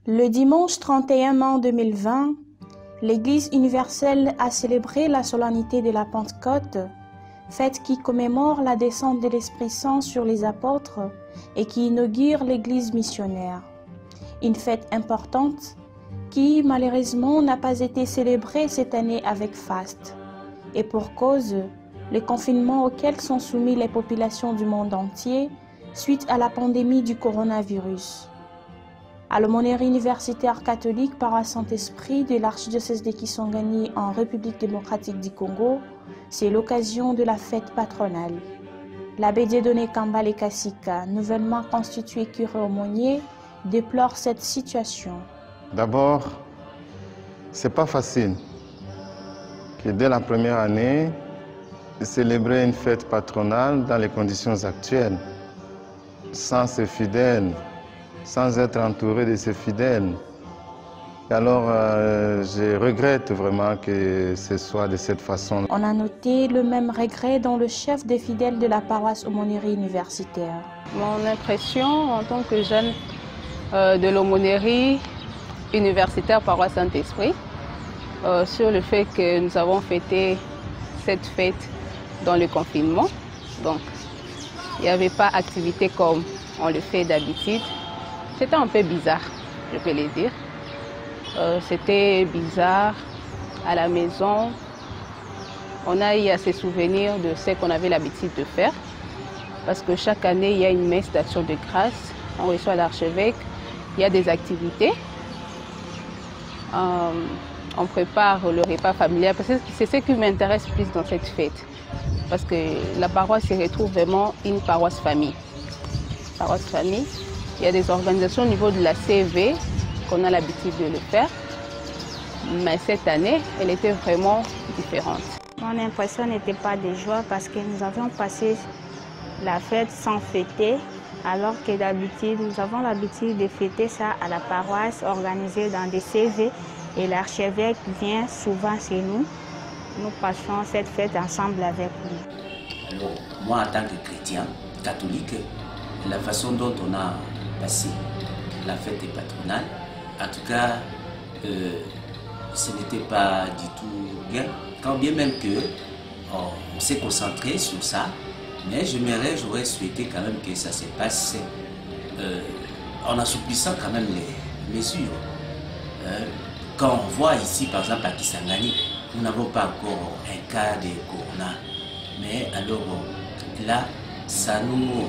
Le dimanche 31 mai 2020, l'Église universelle a célébré la solennité de la Pentecôte, fête qui commémore la descente de l'Esprit Saint sur les apôtres et qui inaugure l'Église missionnaire. Une fête importante qui, malheureusement, n'a pas été célébrée cette année avec faste. Et pour cause, le confinement auquel sont soumises les populations du monde entier suite à la pandémie du coronavirus. À l'aumônerie universitaire catholique par Saint-Esprit de l'archidiocèse de Kisangani en République démocratique du Congo, c'est l'occasion de la fête patronale. L'abbé Dieudonné Kambale Kassika, nouvellement constitué curé aumônier, déplore cette situation. D'abord, c'est pas facile que dès la première année, de célébrer une fête patronale dans les conditions actuelles, sans ses fidèles, sans être entouré de ses fidèles. Et alors, je regrette vraiment que ce soit de cette façon. On a noté le même regret dans le chef des fidèles de la paroisse aumônerie universitaire. Mon impression en tant que jeune de l'aumônerie universitaire paroisse Saint-Esprit, sur le fait que nous avons fêté cette fête dans le confinement. Donc, il n'y avait pas activité comme on le fait d'habitude. C'était un peu bizarre, je peux le dire. C'était bizarre à la maison. On a eu à se souvenir de ce qu'on avait l'habitude de faire. Parce que chaque année, il y a une messe d'action de grâce. On reçoit l'archevêque. Il y a des activités. On prépare le repas familial. Parce que c'est ce qui m'intéresse plus dans cette fête. Parce que la paroisse se retrouve vraiment une paroisse famille. Paroisse famille. Il y a des organisations au niveau de la CV qu'on a l'habitude de le faire. Mais cette année, elle était vraiment différente. Mon impression n'était pas de joie parce que nous avions passé la fête sans fêter, alors que d'habitude, nous avons l'habitude de fêter ça à la paroisse, organisée dans des CV. Et l'archevêque vient souvent chez nous. Nous passons cette fête ensemble avec lui. Alors, moi, en tant que chrétien catholique, la façon dont on a passé la fête patronale, en tout cas, ce n'était pas du tout bien. Quand bien même que on s'est concentré sur ça, mais j'aurais souhaité quand même que ça se passe en assouplissant quand même les mesures. Quand on voit ici, par exemple, à Kisangani, nous n'avons pas encore un cas de corona. Mais alors là, ça nous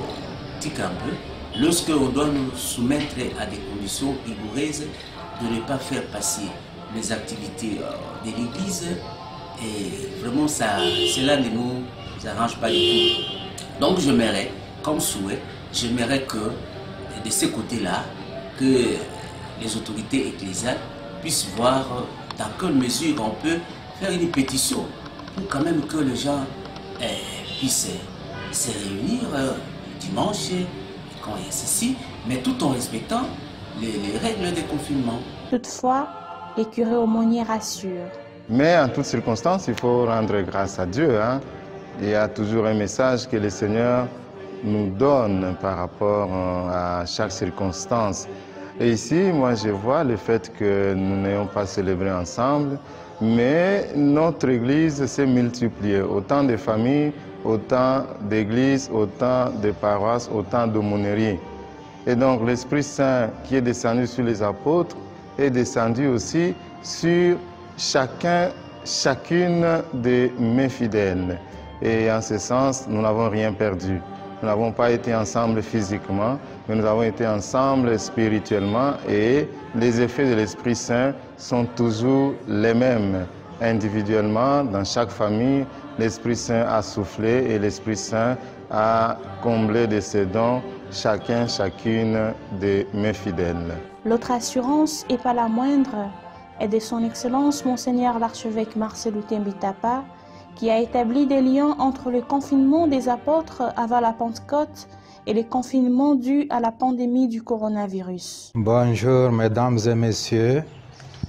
tique un peu. Lorsque on doit nous soumettre à des conditions rigoureuses de ne pas faire passer les activités de l'Église, et vraiment cela ne nous arrange pas du tout. Donc j'aimerais, comme souhait, j'aimerais que de ce côté-là, que les autorités ecclésiales puissent voir dans quelle mesure on peut faire une pétition pour quand même que les gens puissent se réunir dimanche quand il y a ceci, mais tout en respectant les règles de confinement. Toutefois, les curés aumôniers rassurent. Mais en toutes circonstances, il faut rendre grâce à Dieu. Il y a toujours un message que le Seigneur nous donne par rapport à chaque circonstance. Et ici, moi, je vois le fait que nous n'ayons pas célébré ensemble, mais notre Église s'est multipliée. Autant de familles, autant d'églises, autant de paroisses, autant d'aumôneries. Et donc, l'Esprit Saint qui est descendu sur les apôtres est descendu aussi sur chacune de mes fidèles. Et en ce sens, nous n'avons rien perdu. Nous n'avons pas été ensemble physiquement, mais nous avons été ensemble spirituellement et les effets de l'Esprit Saint sont toujours les mêmes. Individuellement, dans chaque famille, l'Esprit Saint a soufflé et l'Esprit Saint a comblé de ses dons chacune de mes fidèles. L'autre assurance, et pas la moindre, est de son Excellence Monseigneur l'archevêque Marcel Outembitapa, qui a établi des liens entre le confinement des apôtres avant la Pentecôte et le confinement dû à la pandémie du coronavirus. Bonjour mesdames et messieurs,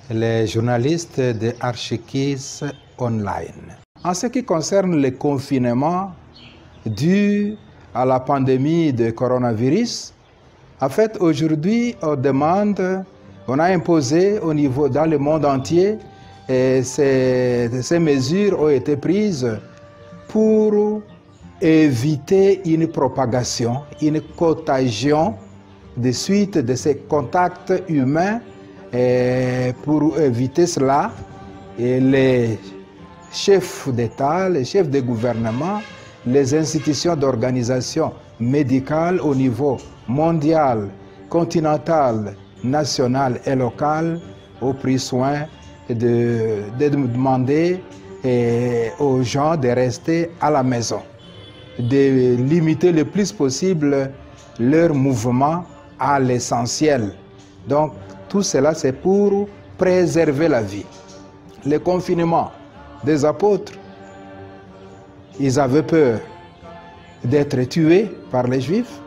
les journalistes de Archikis Online. En ce qui concerne le confinement dû à la pandémie de coronavirus, en fait aujourd'hui on demande On a imposé au niveau, dans le monde entier, et ces mesures ont été prises pour éviter une propagation, une contagion de suite de ces contacts humains. Et pour éviter cela, les chefs d'État, les chefs de gouvernement, les institutions d'organisation médicale au niveau mondial, continental, national et local ont pris soin de demander aux gens de rester à la maison, de limiter le plus possible leur mouvement à l'essentiel. Donc, tout cela, c'est pour préserver la vie. Le confinement des apôtres, ils avaient peur d'être tués par les Juifs,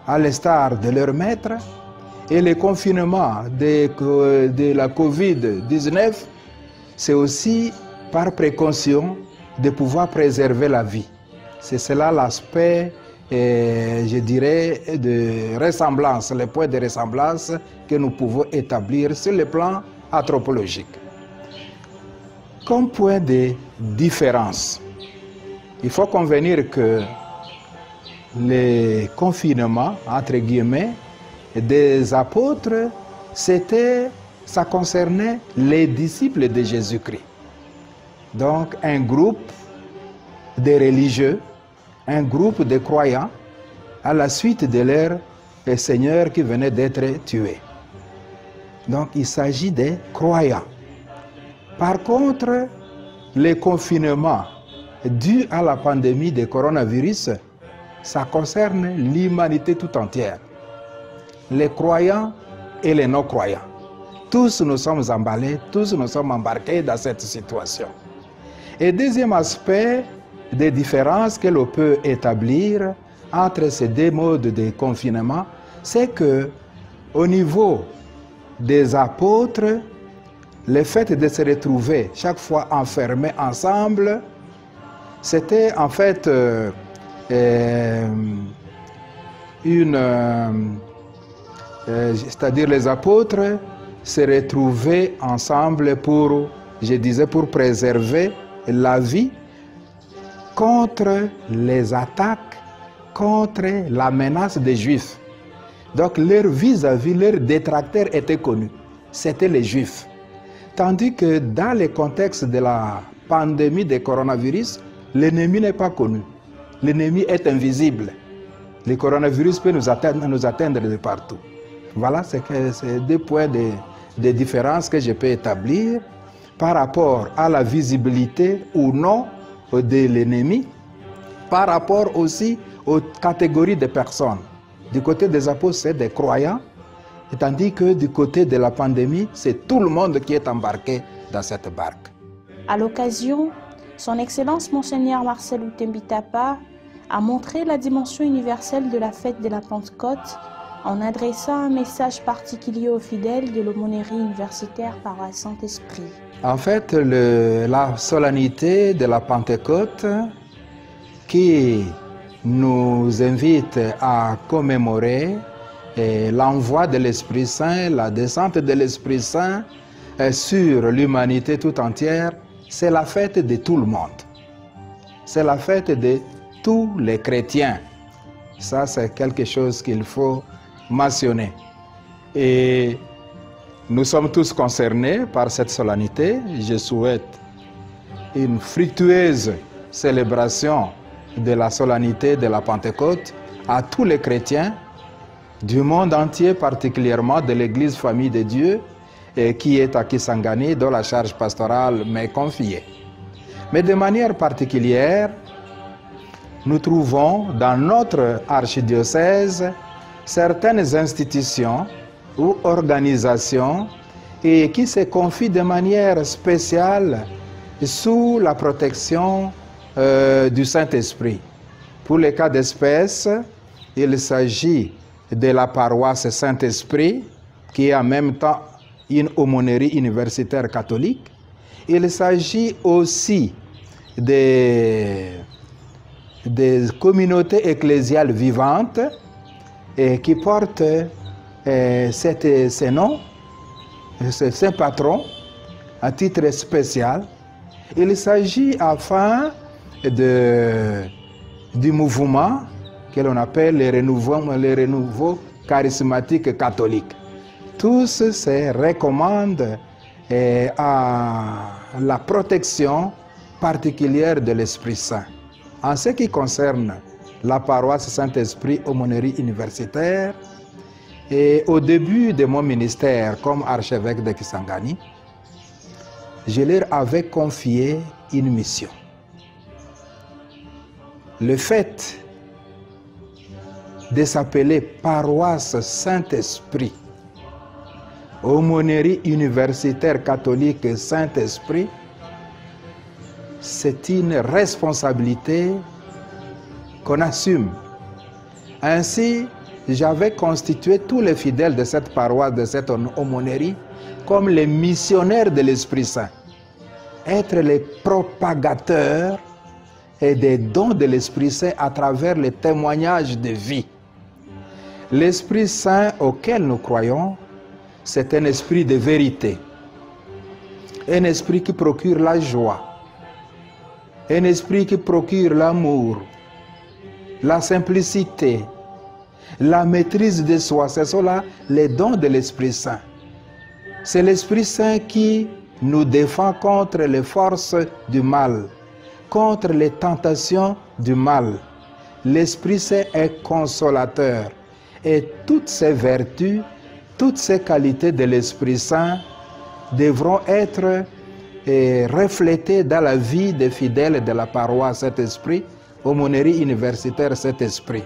à l'instar de leur maître, et le confinement de la Covid-19, c'est aussi par précaution de pouvoir préserver la vie. C'est cela l'aspect, je dirais, de ressemblance, le point de ressemblance que nous pouvons établir sur le plan anthropologique. Comme point de différence, il faut convenir que le confinement, entre guillemets, des apôtres, ça concernait les disciples de Jésus-Christ. Donc un groupe de religieux, un groupe de croyants à la suite de leur Seigneur qui venait d'être tué. Donc il s'agit des croyants. Par contre, le confinement dû à la pandémie de coronavirus, ça concerne l'humanité tout entière. Les croyants et les non-croyants. Tous nous sommes emballés, tous nous sommes embarqués dans cette situation. Et deuxième aspect de différence que l'on peut établir entre ces deux modes de confinement, c'est que au niveau des apôtres, le fait de se retrouver chaque fois enfermés ensemble, c'était en fait c'est-à-dire les apôtres se retrouvaient ensemble pour, je disais, pour préserver la vie contre les attaques, contre la menace des Juifs. Donc leur vis-à-vis, leurs détracteurs étaient connus. C'était les Juifs. Tandis que dans le contexte de la pandémie de coronavirus, l'ennemi n'est pas connu. L'ennemi est invisible. Le coronavirus peut nous atteindre de partout. Voilà, c'est deux points de différence que je peux établir par rapport à la visibilité ou non de l'ennemi, par rapport aussi aux catégories de personnes. Du côté des apôtres, c'est des croyants, tandis que du côté de la pandémie, c'est tout le monde qui est embarqué dans cette barque. À l'occasion, Son Excellence Monseigneur Marcel Outembitapa a montré la dimension universelle de la fête de la Pentecôte en adressant un message particulier aux fidèles de l'aumônerie universitaire Paroisse Saint-Esprit. En fait, la solennité de la Pentecôte qui nous invite à commémorer l'envoi de l'Esprit Saint, la descente de l'Esprit Saint sur l'humanité tout entière, c'est la fête de tout le monde. C'est la fête de tous les chrétiens. Ça, c'est quelque chose qu'il faut mentionner. Et nous sommes tous concernés par cette solennité. Je souhaite une fructueuse célébration de la solennité de la Pentecôte à tous les chrétiens du monde entier, particulièrement de l'Église Famille de Dieu, qui est à Kisangani, dont la charge pastorale m'est confiée. Mais de manière particulière, nous trouvons dans notre archidiocèse certaines institutions ou organisations qui se confient de manière spéciale sous la protection du Saint-Esprit. Pour les cas d'espèce, il s'agit de la paroisse Saint-Esprit, qui est en même temps une aumônerie universitaire catholique. Il s'agit aussi des communautés ecclésiales vivantes qui portent ces noms, saint patron à titre spécial. Il s'agit afin du mouvement que l'on appelle les renouveaux charismatiques catholiques. Tous se recommandent à la protection particulière de l'Esprit Saint. En ce qui concerne la paroisse Saint-Esprit Aumônerie universitaire, et au début de mon ministère comme archevêque de Kisangani, je leur avais confié une mission. Le fait de s'appeler paroisse Saint-Esprit, Aumônerie universitaire catholique Saint-Esprit, c'est une responsabilité qu'on assume. Ainsi, j'avais constitué tous les fidèles de cette paroisse, de cette aumônerie, comme les missionnaires de l'Esprit Saint. Être les propagateurs et des dons de l'Esprit Saint à travers les témoignages de vie. L'Esprit Saint auquel nous croyons, c'est un esprit de vérité, un esprit qui procure la joie, un esprit qui procure l'amour, la simplicité, la maîtrise de soi. Ce sont là les dons de l'Esprit Saint. C'est l'Esprit Saint qui nous défend contre les forces du mal, contre les tentations du mal. L'Esprit Saint est consolateur et toutes ces vertus, toutes ces qualités de l'Esprit Saint devront être reflétées dans la vie des fidèles de la paroisse Saint-Esprit, Aumônerie universitaire Saint-Esprit.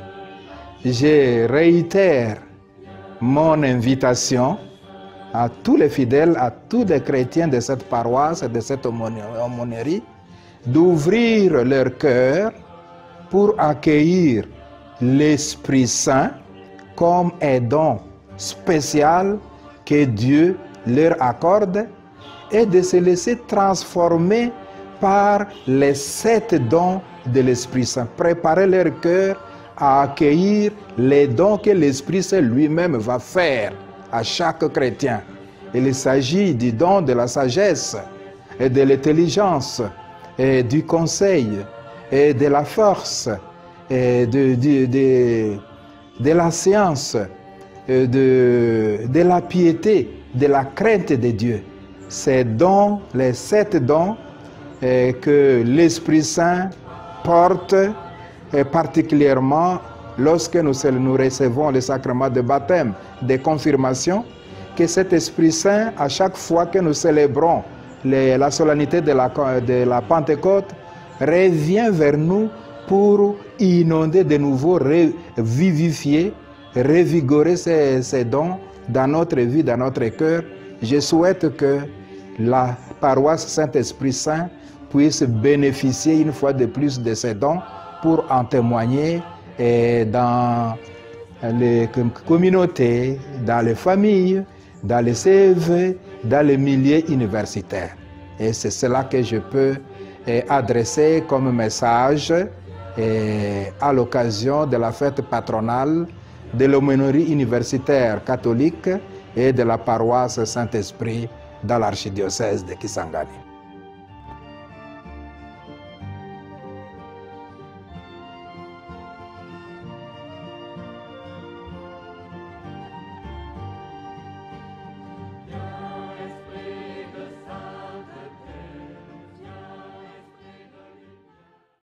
Je réitère mon invitation à tous les fidèles, à tous les chrétiens de cette paroisse, de cette aumônerie, d'ouvrir leur cœur pour accueillir l'Esprit Saint comme un don spécial que Dieu leur accorde et de se laisser transformer par les 7 dons de l'Esprit Saint. Préparer leur cœur à accueillir les dons que l'Esprit Saint lui-même va faire à chaque chrétien. Il s'agit du don de la sagesse et de l'intelligence et du conseil et de la force et de la science, de la piété, de la crainte de Dieu. Ces dons, les 7 dons que l'Esprit Saint porte, et particulièrement lorsque nous recevons le sacrement de baptême, de confirmation, que cet Esprit Saint, à chaque fois que nous célébrons la solennité de la Pentecôte, revient vers nous pour inonder de nouveau, vivifier, revigorer ces dons dans notre vie, dans notre cœur. Je souhaite que la paroisse Saint-Esprit Saint puisse bénéficier une fois de plus de ces dons pour en témoigner dans les communautés, dans les familles, dans les CV, dans les milieux universitaires. Et c'est cela que je peux adresser comme message à l'occasion de la fête patronale de l'aumônerie universitaire catholique et de la paroisse Saint-Esprit dans l'archidiocèse de Kisangani.